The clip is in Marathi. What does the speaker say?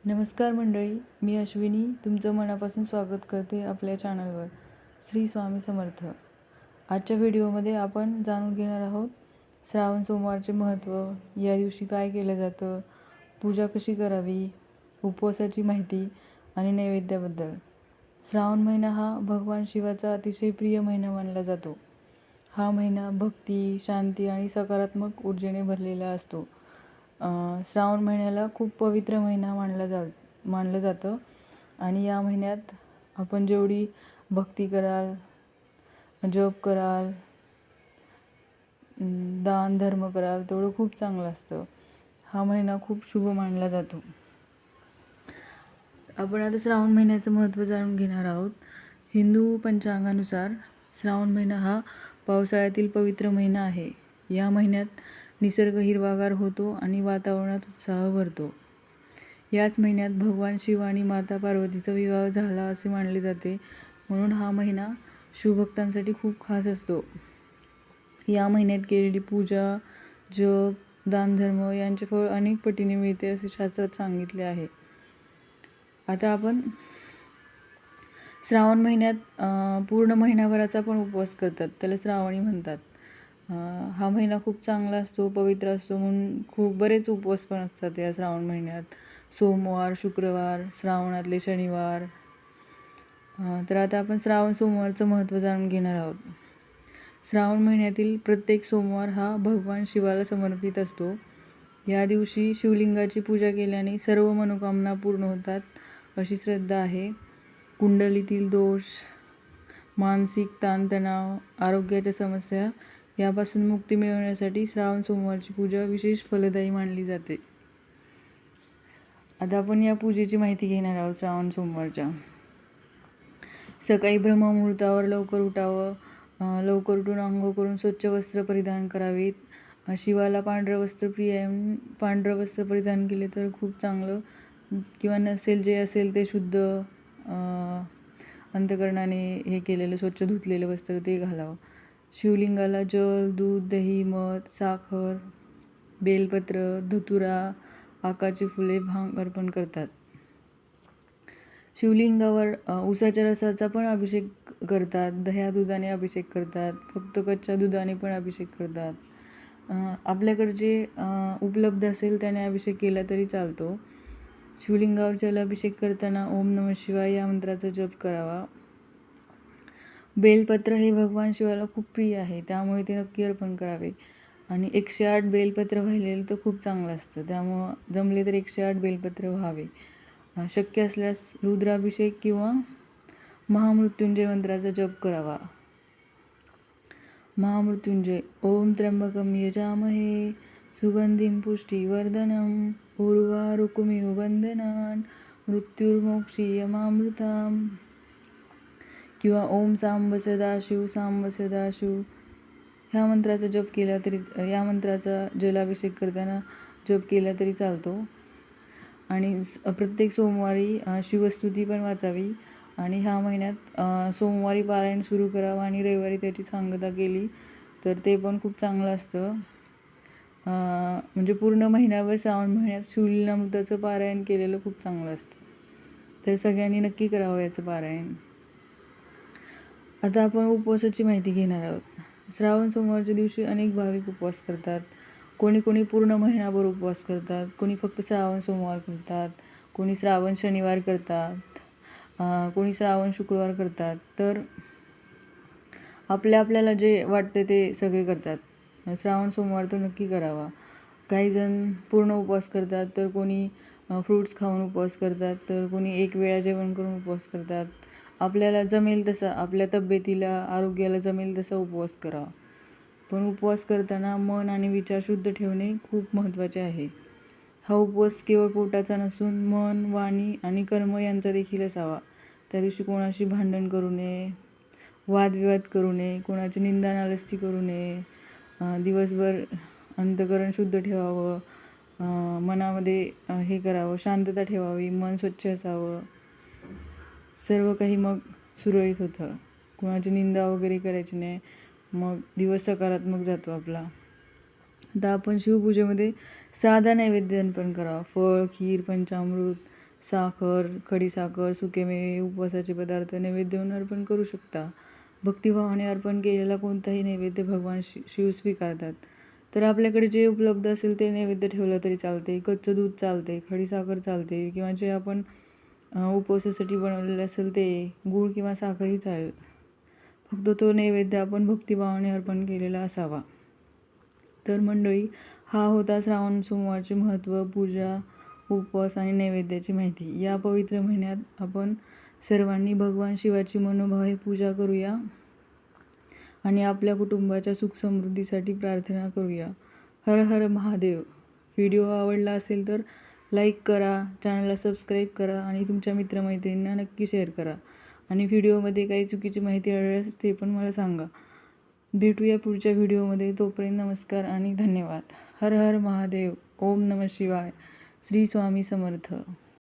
नमस्कार मंडळी, मी अश्विनी तुमचं मनापासून स्वागत करते आपल्या चॅनलवर. श्री स्वामी समर्थ. आजच्या व्हिडिओमध्ये आपण जाणून घेणार आहोत श्रावण सोमवारचे महत्त्व, या दिवशी काय केलं जातं, पूजा कशी करावी, उपवासाची माहिती आणि नैवेद्याबद्दल. श्रावण महिना हा भगवान शिवाचा अतिशय प्रिय महिना मानला जातो. हा महिना भक्ती, शांती आणि सकारात्मक ऊर्जेने भरलेला असतो. श्रावण महिन्याला खूप पवित्र महिना मानलं जातं आणि या महिन्यात आपण जेवढी भक्ती कराल, जप कराल, दान धर्म कराल तेवढं खूप चांगलं असतं. हा महिना खूप शुभ मानला जातो. आपण आता श्रावण महिन्याचं महत्त्व जाणून घेणार आहोत. हिंदू पंचांगानुसार श्रावण महिना हा पावसाळ्यातील पवित्र महिना आहे. या महिन्यात निसर्ग हिरवागार होतो आणि वातावरणात उत्साह भरतो. याच महिन्यात भगवान शिव आणि माता पार्वतीचा विवाह झाला असे मानले जाते, म्हणून हा महिना शिवभक्तांसाठी खूप खास असतो. या महिन्यात केलेली पूजा, जप, दानधर्म यांचे फळ अनेक पटीने मिळते असे शास्त्रात सांगितले आहे. आता आपण श्रावण महिन्यात पूर्ण महिनाभराचा पण उपवास करतात, त्याला श्रावणी म्हणतात. हा महिना खूप चांगला असतो, पवित्र असतो, म्हणून बरेच उपवास पण असतात या श्रावण महिन्यात. सोमवार, शुक्रवार, श्रावणातले शनिवार. तर आता आपण श्रावण सोमवारचं महत्त्व जाणून घेणार आहोत. श्रावण महिन्यातील प्रत्येक सोमवार हा भगवान शिवाला समर्पित असतो. या दिवशी शिवलिंगाची पूजा केल्याने सर्व मनोकामना पूर्ण होतात अशी श्रद्धा आहे. कुंडलीतील दोष, मानसिक ताणतणाव, आरोग्याच्या समस्या यापासून मुक्ती मिळवण्यासाठी श्रावण सोमवारची पूजा विशेष फलदायी मानली जाते. आता आपण या पूजेची माहिती घेणार आहोत. श्रावण सोमवारच्या सकाळी ब्रह्ममुहूर्तावर लवकर उठावं. लवकर उठून अंघोळ करून स्वच्छ वस्त्र परिधान करावीत. शिवाला पांढरं वस्त्र परिधान केले तर खूप चांगलं, किंवा नसेल जे असेल ते शुद्ध अंतकरणाने हे केलेलं स्वच्छ धुतलेलं वस्त्र ते घालावं. शिवलिंगाला जल, दूध, दही, मध, साखर, बेलपत्र, धतुरा, आकाची फुले, भांग अर्पण करतात. शिवलिंगावर उसाच्या रसाचा पण अभिषेक करतात, दह्या दुधाने अभिषेक करतात, फक्त कच्च्या दुधाने पण अभिषेक करतात. आपल्याकडे जे उपलब्ध असेल त्याने अभिषेक केला तरी चालतो. शिवलिंगावर जलाभिषेक करताना ओम नमः शिवाय या मंत्राचा जप करावा. बेलपत्र हे भगवान शिवाला खूप प्रिय आहे, त्यामुळे ते नक्की अर्पण करावे. आणि 108 बेलपत्र वाहिलेलं तर खूप चांगलं असतं, त्यामुळं जमले तर 108 बेलपत्र व्हावे. शक्य असल्यास रुद्राभिषेक किंवा महामृत्युंजय मंत्राचा जप करावा. महामृत्युंजय ओम त्र्यंबकं यजामहे सुगंधिं पुष्टिवर्धनम् उर्वारुकमिव बन्धनान् मृत्युर्मोक्षीयमामृताम्, किंवा ओम सांब सदाशिव ह्या मंत्राचा जप केला तरी, या मंत्राचा जलाभिषेक करताना जप केला तरी चालतो. आणि प्रत्येक सोमवारी शिवस्तुती पण वाचावी. आणि ह्या महिन्यात सोमवारी पारायण सुरू करावं आणि रविवारी त्याची सांगता केली तर ते पण खूप चांगलं असतं. म्हणजे पूर्ण महिन्याभर श्रावण महिन्यात शिवलीलामृताचं पारायण केलेलं खूप चांगलं असतं. तर सगळ्यांनी नक्की करावं याचं पारायण. आता आपण उपवासाची माहिती घेणार आहोत. श्रावण सोमवारच्या दिवशी अनेक भाविक उपवास करतात. कोणी पूर्ण महिनाभर उपवास करतात, कोणी फक्त श्रावण सोमवार करतात, कोणी श्रावण शनिवार करतात, कोणी श्रावण शुक्रवार करतात. तर आपल्याला जे वाटते ते सगळे करतात. श्रावण सोमवार तर नक्की करावा. काही जण पूर्ण उपवास करतात, तर कोणी फ्रूट्स खाऊन उपवास करतात, तर कोणी एक वेळा जेवण करून उपवास करतात. आपल्याला जमेल तसा, आपल्या तब्येतीला, आरोग्याला जमेल तसा उपवास करावा. पण उपवास करताना मन आणि विचार शुद्ध ठेवणे खूप महत्त्वाचे आहे. हा उपवास केवळ पोटाचा नसून मन, वाणी आणि कर्म यांचा देखील असावा. त्या दिवशी कोणाशी भांडण करू नये, वादविवाद करू नये, कोणाची निंदा नालस्ती करू नये. दिवसभर अंतकरण शुद्ध ठेवावं, मनामध्ये हे करावं, शांतता ठेवावी, मन स्वच्छ असावं. सर्व काही मग सुरळीत होतं. कोणाची निंदा वगैरे करायची नाही, मग दिवस सकारात्मक जातो आपला. आता आपण शिवपूजेमध्ये साधा नैवेद्य पण करावा. फळ, खीर, पंचामृत, साखर, खडीसाखर, सुकेमेवे, उपवासाचे पदार्थ नैवेद्य म्हणून अर्पण करू शकता. भक्तिभावाने अर्पण केलेला कोणताही नैवेद्य भगवान शिव स्वीकारतात. तर आपल्याकडे जे उपलब्ध असेल ते नैवेद्य ठेवलं तरी चालते. कच्चं दूध चालते, खडीसाखर चालते, किंवा जे आपण उपवासासाठी बनवलेलं असेल ते गूळ किंवा साखरही चालेल. फक्त तो नैवेद्य आपण भक्तिभावाने अर्पण केलेला असावा. तर मंडळी, हा होता श्रावण सोमवारचे महत्त्व, पूजा, उपवास आणि नैवेद्याची माहिती. या पवित्र महिन्यात आपण सर्वांनी भगवान शिवाची मनोभावे पूजा करूया आणि आपल्या कुटुंबाच्या सुखसमृद्धीसाठी प्रार्थना करूया. हर हर महादेव. व्हिडिओ आवडला असेल तर लाईक करा, चॅनलला सबस्क्राईब करा आणि तुमच्या मित्रमैत्रिणींना नक्की शेअर करा. आणि व्हिडिओमध्ये काही चुकीची माहिती आढळल्यास ते पण मला सांगा. भेटूया पुढच्या व्हिडिओमध्ये. तोपर्यंत नमस्कार आणि धन्यवाद. हर हर महादेव. ओम नमः शिवाय. श्री स्वामी समर्थ.